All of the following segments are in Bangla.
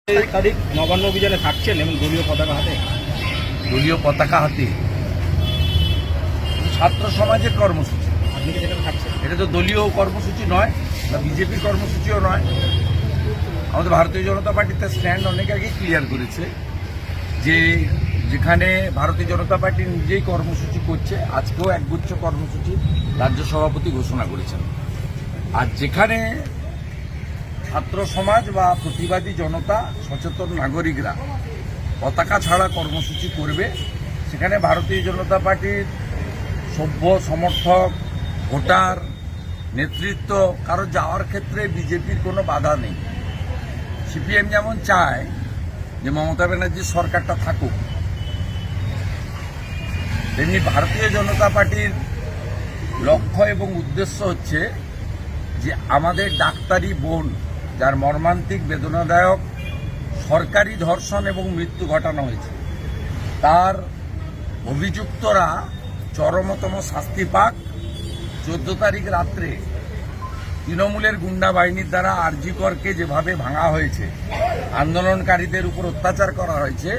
তারিখ নবান্ন অভিযানে থাকছেন এবং দলীয় পতাকা হাতে। দলীয় পতাকা হাতে ছাত্র সমাজের কর্মসূচি। আপনি কি সেখানে থাকছেন? এটা তো দলীয় কর্মসূচি নয় বা বিজেপির কর্মসূচিও নয়। আমাদের ভারতীয় জনতা পার্টি তার স্ট্যান্ড অনেক আগেই ক্লিয়ার করেছে যে যেখানে ভারতীয় জনতা পার্টি নিজেই কর্মসূচি করছে, আজকেও একগুচ্ছ কর্মসূচি রাজ্য সভাপতি ঘোষণা করেছেন। আর যেখানে ছাত্র সমাজ বা প্রতিবাদী জনতা, সচেতন নাগরিকরা পতাকা ছাড়া কর্মসূচি করবে, সেখানে ভারতীয় জনতা পার্টির সভ্য সমর্থক, ভোটার, নেতৃত্ব কারো যাওয়ার ক্ষেত্রে বিজেপির কোনো বাধা নেই। সিপিএম যেমন চায় যে মমতা ব্যানার্জির সরকারটা থাকুক, তেমনি ভারতীয় জনতা পার্টির লক্ষ্য এবং উদ্দেশ্য হচ্ছে যে আমাদের ডাক্তারি বোন, যার মর্মান্তিক বেদনাদায়ক সরকারি ধর্ষণ এবং মৃত্যু ঘটানো হয়েছে, তার অভিযুক্তরা চরমতম শাস্তি পাক। 14 তারিখ রাত্রে তৃণমূলের গুন্ডা বাহিনীর দ্বারা আরজি করকে যেভাবে ভাঙা হয়েছে, আন্দোলনকারীদের উপর অত্যাচার করা হয়েছে,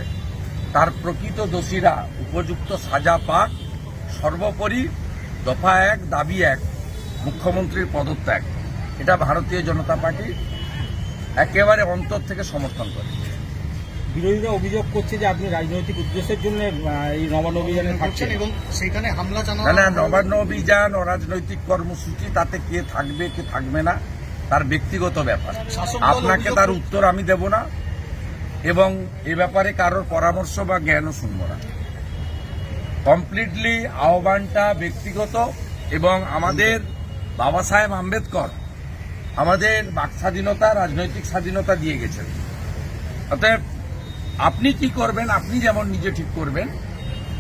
তার প্রকৃত দোষীরা উপযুক্ত সাজা পাক। সর্বোপরি দফা 1 দাবি 1 মুখ্যমন্ত্রীর পদত্যাগ। এটা ভারতীয় জনতা পার্টি একেবারে অন্তর থেকে সমর্থন করে। বিরোধীরা অভিযোগ করছে যে আপনি রাজনৈতিক উদ্দেশ্যের জন্য এই নবান্ন অভিযানে থাকছেন এবং সেখানে হামলা চালানো। না, নবান্ন অভিযান ও রাজনৈতিক কর্মসূচি, তাতে কে থাকবে কে থাকবে না তার ব্যক্তিগত ব্যাপার। আপনাকে তার উত্তর আমি দেব না এবং এ ব্যাপারে কারোর পরামর্শ বা জ্ঞানও শুনব না। কমপ্লিটলি আহ্বানটা ব্যক্তিগত এবং আমাদের বাবা সাহেব আম্বেদকর আমাদের বাক স্বাধীনতা, রাজনৈতিক স্বাধীনতা দিয়ে গেছেন। অতএব আপনি কি করবেন, আপনি যেমন নিজে ঠিক করবেন,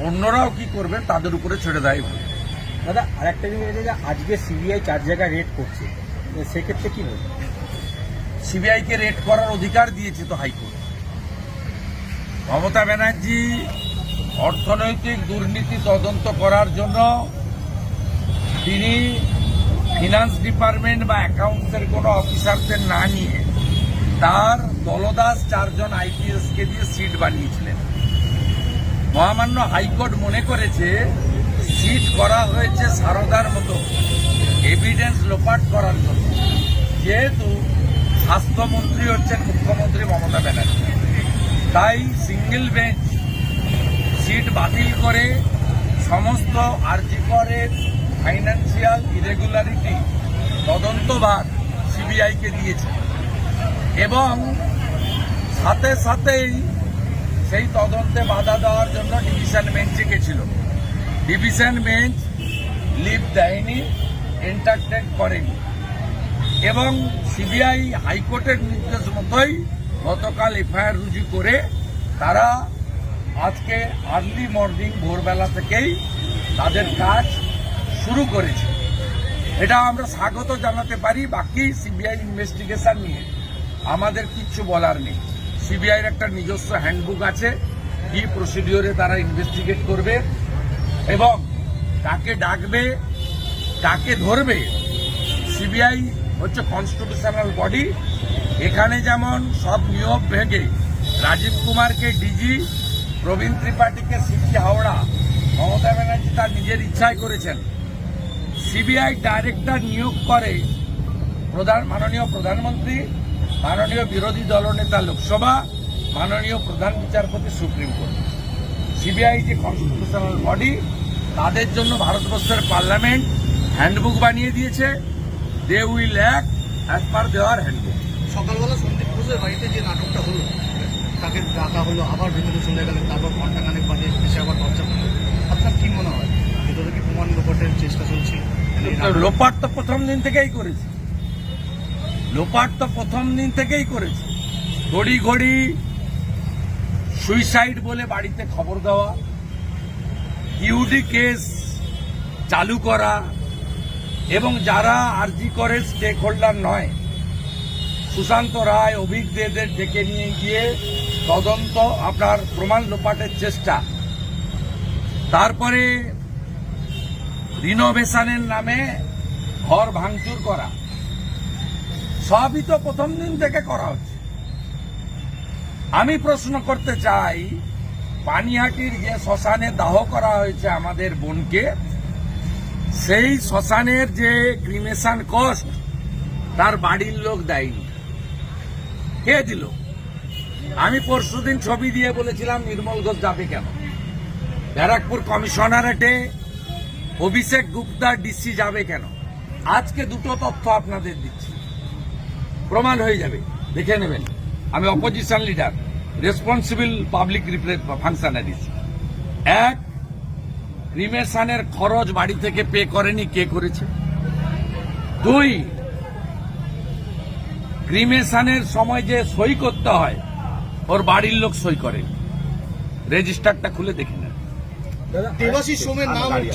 অন্যরাও কি করবেন তাদের উপরে ছেড়ে দেয় ভালো। দাদা, আরেকটা জিনিস, আজকে সিবিআই 4 জায়গায় রেড করছে, সেক্ষেত্রে কি বলবেন? সিবিআইকে রেড করার অধিকার দিয়েছে তো হাইকোর্ট। মমতা ব্যানার্জি অর্থনৈতিক দুর্নীতি তদন্ত করার জন্য তিনি ফিনান্স ডিপার্টমেন্ট বা অ্যাকাউন্টসের কোনো অফিসারদের না নিয়ে তার দলদাস 4 জন আইপিএসকে দিয়ে সিট বানিয়েছিলেন। মহামান্য হাইকোর্ট মনে করেছে সিট করা হয়েছে সারদার মতো এভিডেন্স লোপাট করার জন্য, যেহেতু স্বাস্থ্যমন্ত্রী হচ্ছেন মুখ্যমন্ত্রী মমতা ব্যানার্জি। তাই সিঙ্গেল বেঞ্চ সিট বাতিল করে সমস্ত আরজি করের ফাইন্যান্সিয়াল ইরেগুলারিটি তদন্তভার সিবিআইকে দিয়েছে এবং সাথে সাথেই সেই তদন্তে বাধা দেওয়ার জন্য ডিভিশন বেঞ্চে গেছিল। ডিভিশন বেঞ্চ লিভ দেয়নি, এন্টারটেন করেনি এবং সিবিআই হাইকোর্টের নির্দেশ মতোই গতকাল এফআইআর রুজু করে তারা আজকে আর্লি মর্নিং ভোরবেলা থেকেই তাদের কাজ শুরু করেছে। এটা আমরা স্বাগত জানাতে পারি। বাকি সিবিআই ইনভেস্টিগেশন নিয়ে আমাদের কিচ্ছু বলার নেই। সিবিআইয়ের একটা নিজস্ব হ্যান্ডবুক আছে, কি প্রসিডিওরে তারা ইনভেস্টিগেট করবে এবং কাকে ডাকবে, কাকে ধরবে। সিবিআই হচ্ছে কনস্টিটিউশনাল বডি। এখানে যেমন সব নিয়ম ভেঙে রাজীব কুমারকে ডিজি, প্রবীণ ত্রিপাঠীকে সিপি হাওড়া মমতা ব্যানার্জি তার নিজের ইচ্ছায় করেছেন। সিবিআই ডাইরেক্টর নিয়োগ করে মাননীয় প্রধানমন্ত্রী, মাননীয় বিরোধী দলনেতা লোকসভা, মাননীয় প্রধান বিচারপতি সুপ্রিম কোর্ট। সিবিআই যে কনস্টিটিউশনাল বডি, তাদের জন্য ভারতবর্ষের পার্লামেন্ট হ্যান্ডবুক বানিয়ে দিয়েছে। They will act as per দেওয়ার হ্যান্ডবুক। সকালবেলা সন্দীপ ঘোষের বাড়িতে যে নাটকটা হলো, তাকে ডাকা হলো, আবার ভিতরে চলে গেলেন, তারপর ঘন্টাখানেক বাদে এসে আবার দরজা খুলল। আপনার কি মনে হয়, ভিতরে কি প্রমাণ লোপাটের চেষ্টা চলছে? লোপাট তো প্রথম দিন থেকেই করেছে, লোপাট তো প্রথম দিন থেকেই করেছে। ঘড়ি ঘড়ি সুইসাইড বলে বাড়িতে খবর দেওয়া, ইউডি কেস চালু করা এবং যারা আরজি করে স্টেক হোল্ডার নয়, সুশান্ত রায়, অভিক দেদের ডেকে নিয়ে গিয়ে তদন্ত, আপনার প্রমাণ লোপাটের চেষ্টা, তারপরে রিনোভেশনের নামে ঘর ভাঙচুর করা, সবই তো প্রথম দিন থেকে করা হচ্ছে। আমি প্রশ্ন করতে চাই, পানিহাটির যে শ্মশানে দাহ করা হয়েছে আমাদের বোনকে, সেই শ্মশানের যে ক্রিমেশন কস্ট তার বাড়ির লোক দেয়নি, কে দিল? আমি পরশুদিন ছবি দিয়ে বলেছিলাম নির্মল ঘোষ যাবে কেন? ব্যারাকপুর কমিশনারেটে অভিষেক গুপ্তা ডিসি যাবে কেন? আজকে দুটো তথ্য আপনাদের দিচ্ছি, প্রমাণ হয়ে যাবে, দেখে নেবেন। আমি opposition leader, responsible public functionaries. এক, ক্রিমেশনের খরচ বাড়ি থেকে পে করেনি, কে করেছে? দুই, ক্রিমেশনের সময় যে সই করতে হয় ওর বাড়ির লোক সই করেনি। রেজিস্টারটা খুলে দেখে নেন। দেবাশিস সোমের নাম উঠছে